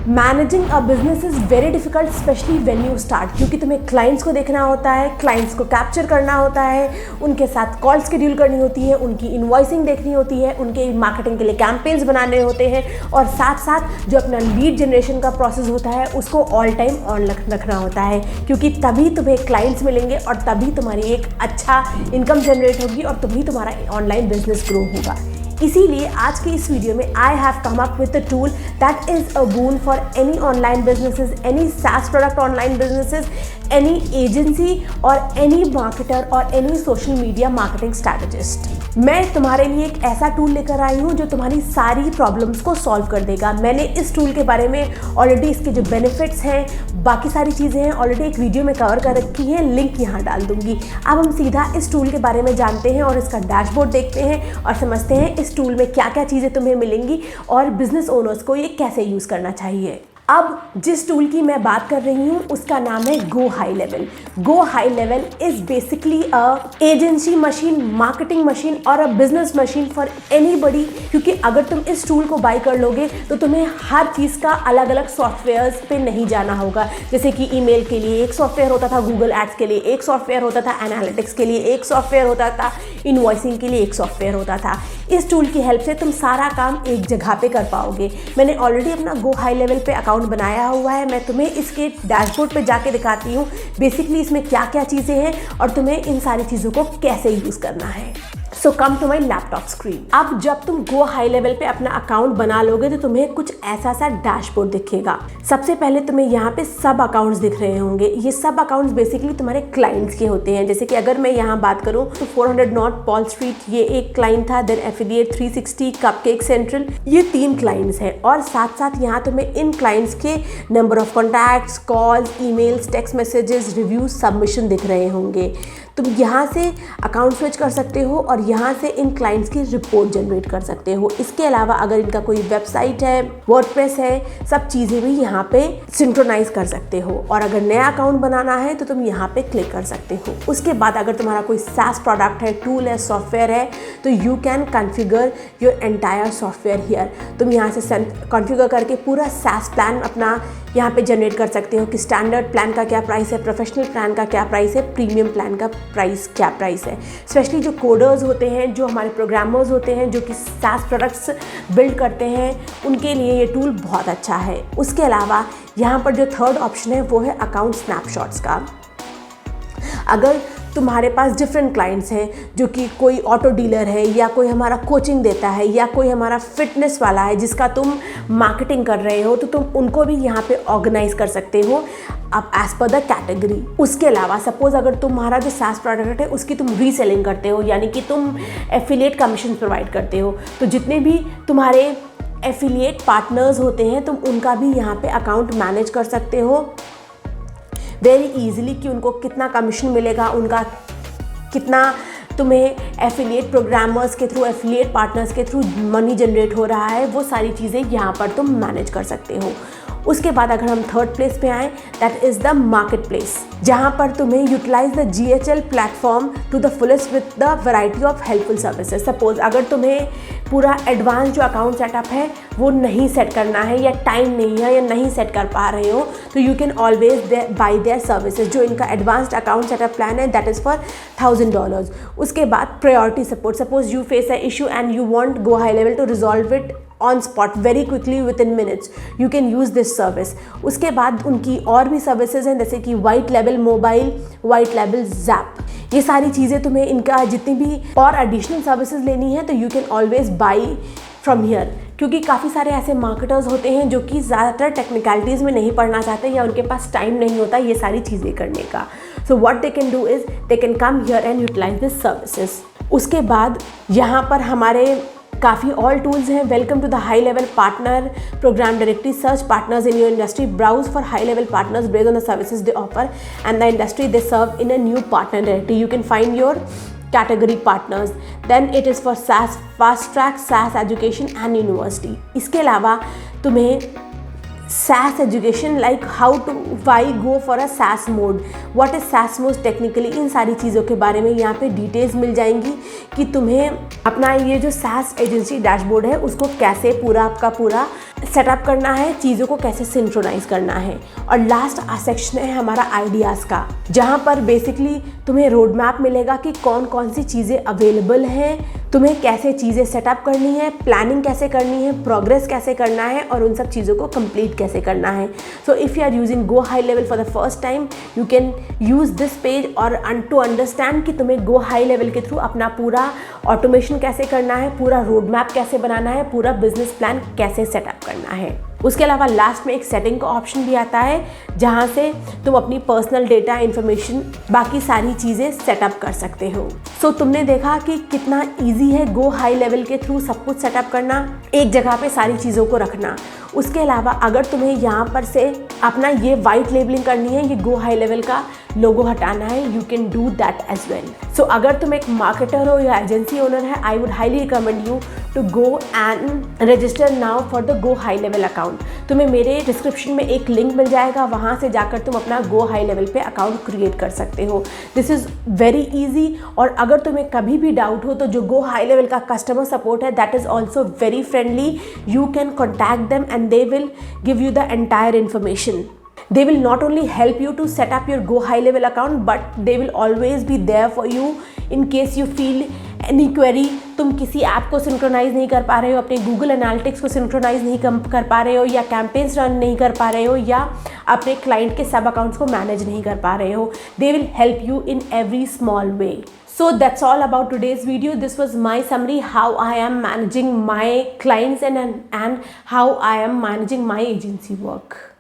Managing a business is very difficult specially when you start, क्योंकि तुम्हें clients को देखना होता है, क्लाइंट्स को कैप्चर करना होता है, उनके साथ कॉल शेड्यूल करनी होती है, उनकी इनवॉइसिंग देखनी होती है, उनके मार्केटिंग के लिए कैंपेन्स बनाने होते हैं और साथ साथ जो अपना लीड जनरेशन का प्रोसेस होता है उसको ऑल टाइम ऑन रखना होता है, क्योंकि तभी तुम्हें क्लाइंट्स मिलेंगे और तभी तुम्हारी एक अच्छा इनकम जनरेट होगी और तभी तुम्हारा ऑनलाइन बिजनेस ग्रो होगा। इसीलिए आज की इस वीडियो में I have come up with a tool that is a boon for any online businesses, any SaaS product online businesses, any agency और एनी मार्केटर और any social media marketing strategist. मैं तुम्हारे लिए एक ऐसा टूल लेकर आई हूँ जो तुम्हारी सारी प्रॉब्लम्स को सॉल्व कर देगा। मैंने इस टूल के बारे में ऑलरेडी इसके जो बेनिफिट्स हैं, बाकी सारी चीज़ें हैं, ऑलरेडी एक वीडियो में कवर कर रखी है, लिंक यहाँ डाल दूंगी। अब हम सीधा इस टूल के बारे में जानते हैं और इसका डैशबोर्ड देखते हैं और समझते हैं इस टूल में क्या क्या चीज़ें तुम्हें मिलेंगी और बिजनेस ओनर्स को ये कैसे यूज़ करना चाहिए। अब जिस टूल की मैं बात कर रही हूँ उसका नाम है Go high Level. Go high Level is basically a agency machine, marketing machine और a business machine for anybody, क्योंकि अगर तुम इस टूल को बाय कर लोगे तो तुम्हें हर चीज़ का अलग अलग सॉफ्टवेयर्स पे नहीं जाना होगा। जैसे कि ईमेल के लिए एक सॉफ्टवेयर होता था, गूगल एड्स के लिए एक सॉफ्टवेयर होता था, एनालिटिक्स के लिए एक सॉफ्टवेयर होता था, इनवॉइसिंग के लिए एक सॉफ्टवेयर होता था। इस टूल की हेल्प से तुम सारा काम एक जगह पे कर पाओगे। मैंने ऑलरेडी अपना गो हाई लेवल पे अकाउंट बनाया हुआ है, मैं तुम्हें इसके डैशबोर्ड पे जाके दिखाती हूँ बेसिकली इसमें क्या क्या चीज़ें हैं और तुम्हें इन सारी चीज़ों को कैसे यूज़ करना है। So come to my laptop screen. अब जब तुम गो हाई लेवल पे अपना अकाउंट बना लोगे तो तुम्हें कुछ ऐसा सा डैशबोर्ड दिखेगा। सबसे पहले तुम्हें यहाँ पे सब अकाउंट्स दिख रहे होंगे। ये सब अकाउंट्स बेसिकली तुम्हारे क्लाइंट्स के होते हैं। जैसे कि अगर मैं यहाँ बात करूँ तो 400 नॉर्थ पॉल स्ट्रीट ये एक क्लाइंट था, देन एफिलिएट 360, कपकेक सेंट्रल, ये 3 क्लाइंट्स हैं और साथ साथ यहाँ तुम्हें इन क्लाइंट्स के number of contacts, calls, emails, text messages, reviews, submission दिख रहे होंगे। तुम यहाँ से अकाउंट स्विच कर सकते हो और यहाँ से इन क्लाइंट्स की रिपोर्ट जनरेट कर सकते हो। इसके अलावा अगर इनका कोई वेबसाइट है, वर्डप्रेस है, सब चीज़ें भी यहाँ पे सिंक्रोनाइज कर सकते हो। और अगर नया अकाउंट बनाना है तो तुम यहाँ पे क्लिक कर सकते हो। उसके बाद अगर तुम्हारा कोई SaaS प्रोडक्ट है, टूल है, सॉफ्टवेयर है तो you can configure your entire software here. तुम यहाँ से कॉन्फ़िगर करके पूरा SaaS प्लान अपना यहाँ पे जनरेट कर सकते हो कि स्टैंडर्ड प्लान का क्या प्राइस है, प्रोफेशनल प्लान का क्या प्राइस है, प्रीमियम प्लान का प्राइस क्या प्राइस है। स्पेशली जो कोडर्स होते हैं, जो हमारे प्रोग्रामर्स होते हैं, जो कि SaaS प्रोडक्ट्स बिल्ड करते हैं, उनके लिए ये टूल बहुत अच्छा है। उसके अलावा यहाँ पर जो थर्ड ऑप्शन है वो है अकाउंट स्नैपशॉट्स का। अगर तुम्हारे पास डिफरेंट क्लाइंट्स हैं, जो कि कोई ऑटो डीलर है या कोई हमारा कोचिंग देता है या कोई हमारा फिटनेस वाला है जिसका तुम मार्केटिंग कर रहे हो, तो तुम उनको भी यहाँ पे ऑर्गेनाइज कर सकते हो अब एज पर द कैटेगरी। उसके अलावा सपोज अगर तुम्हारा जो SaaS प्रोडक्ट है उसकी तुम रीसेलिंग करते हो, यानी कि तुम एफिलिएट कमीशन प्रोवाइड करते हो, तो जितने भी तुम्हारे एफिलिएट पार्टनर्स होते हैं तुम उनका भी यहाँ पे अकाउंट मैनेज कर सकते हो वेरी ईजिली कि उनको कितना कमीशन मिलेगा, उनका कितना तुम्हें एफिलिएट प्रोग्रामर्स के थ्रू, एफिलिएट पार्टनर्स के थ्रू मनी जनरेट हो रहा है, वो सारी चीज़ें यहाँ पर तुम मैनेज कर सकते हो। उसके बाद अगर हम थर्ड प्लेस पे आएँ, that is the marketplace, जहाँ पर तुम्हें utilise the GHL platform to the fullest with the variety of helpful services. Suppose अगर तुम्हें पूरा एडवांस जो अकाउंट सेटअप है वो नहीं सेट करना है या टाइम नहीं है या नहीं सेट कर पा रहे हो, तो you can always by their services. जो इनका एडवांस्ड अकाउंट सेटअप प्लान है दैट इज़ फॉर $1000। उसके बाद priority support, suppose you face a issue and you want go high level two resolve it on spot very quickly with in minutes, you can use this service. उसके बाद उनकी और भी services हैं जैसे कि white level mobile, white level zap, ये सारी चीज़ें तुम्हें इनका जितनी भी और एडिशनल सर्विसेज लेनी है तो you can always by from here, क्योंकि काफ़ी सारे ऐसे मार्केटर्स होते हैं जो कि ज़्यादातर टेक्निकलिटीज़ में नहीं पढ़ना चाहते या उनके पास टाइम नहीं होता ये सारी चीज़ें करने का। So what they can do is they can come here and utilise this services. उसके बाद यहाँ पर हमारे काफ़ी और टूल्स हैं। Welcome to the high level partner programme directory, search partners in your industry, browse for high level partners based on the services they offer and the industry they serve in a new partner directory, you can find your category partners. Then it is for SaaS fast track, SaaS education and university. इसके अलावा तुम्हें SaaS education like how to why go for a SaaS mode, what is SaaS mode technically, इन सारी चीज़ों के बारे में यहाँ पे डिटेल्स मिल जाएंगी कि तुम्हें अपना ये जो SaaS एजेंसी डैशबोर्ड है उसको कैसे पूरा आपका पूरा सेटअप करना है, चीज़ों को कैसे सिंक्रोनाइज करना है। और लास्ट सेक्शन है हमारा आइडियाज़ का, जहाँ पर बेसिकली तुम्हें रोड मैप मिलेगा कि कौन कौन सी चीज़ें अवेलेबल हैं, तुम्हें कैसे चीज़ें सेटअप करनी है, प्लानिंग कैसे करनी है, प्रोग्रेस कैसे करना है और उन सब चीज़ों को कंप्लीट कैसे करना है। So if you are using go high level for the first time, you can use this page और टू अंडरस्टैंड कि तुम्हें गो हाई लेवल के थ्रू अपना पूरा ऑटोमेशन कैसे करना है, पूरा रोड मैप कैसे बनाना है, पूरा बिजनेस प्लान कैसे सेटअप करना है। उसके अलावा लास्ट में एक सेटिंग का ऑप्शन भी आता है, जहाँ से तुम अपनी पर्सनल डेटा, इन्फॉर्मेशन, बाकी सारी चीज़ें सेटअप कर सकते हो। सो तुमने देखा कि कितना इजी है गो हाई लेवल के थ्रू सब कुछ सेटअप करना, एक जगह पे सारी चीज़ों को रखना। उसके अलावा अगर तुम्हें यहाँ पर से अपना ये वाइट लेबलिंग करनी है, ये गो हाई लेवल का लोगो हटाना है, you can do that as well. So अगर तुम एक मार्केटर हो या एजेंसी ओनर है, I would highly recommend you to go and register now for the Go high Level account. तुम्हें मेरे डिस्क्रिप्शन में एक लिंक मिल जाएगा, वहाँ से जाकर तुम अपना गो हाई लेवल पे अकाउंट क्रिएट कर सकते हो। This is very easy. और अगर तुम्हें कभी भी डाउट हो तो जो गो हाई लेवल का कस्टमर सपोर्ट है, that is also very friendly. You can contact them and they will give you the entire information. They will not only help you to set up your Go High Level account, but they will always be there for you in case you feel any query. तुम किसी app को synchronise नहीं कर पा रहे हो, अपने Google analytics को सिंक्रोनाइज नहीं कर पा रहे हो, या कैंपेन्स रन नहीं कर पा रहे हो, या अपने क्लाइंट के सब अकाउंट्स को मैनेज नहीं कर पा रहे हो, they will help you in every small way. So that's all about today's video. This was my summary how I am managing my clients and how I am managing my agency work.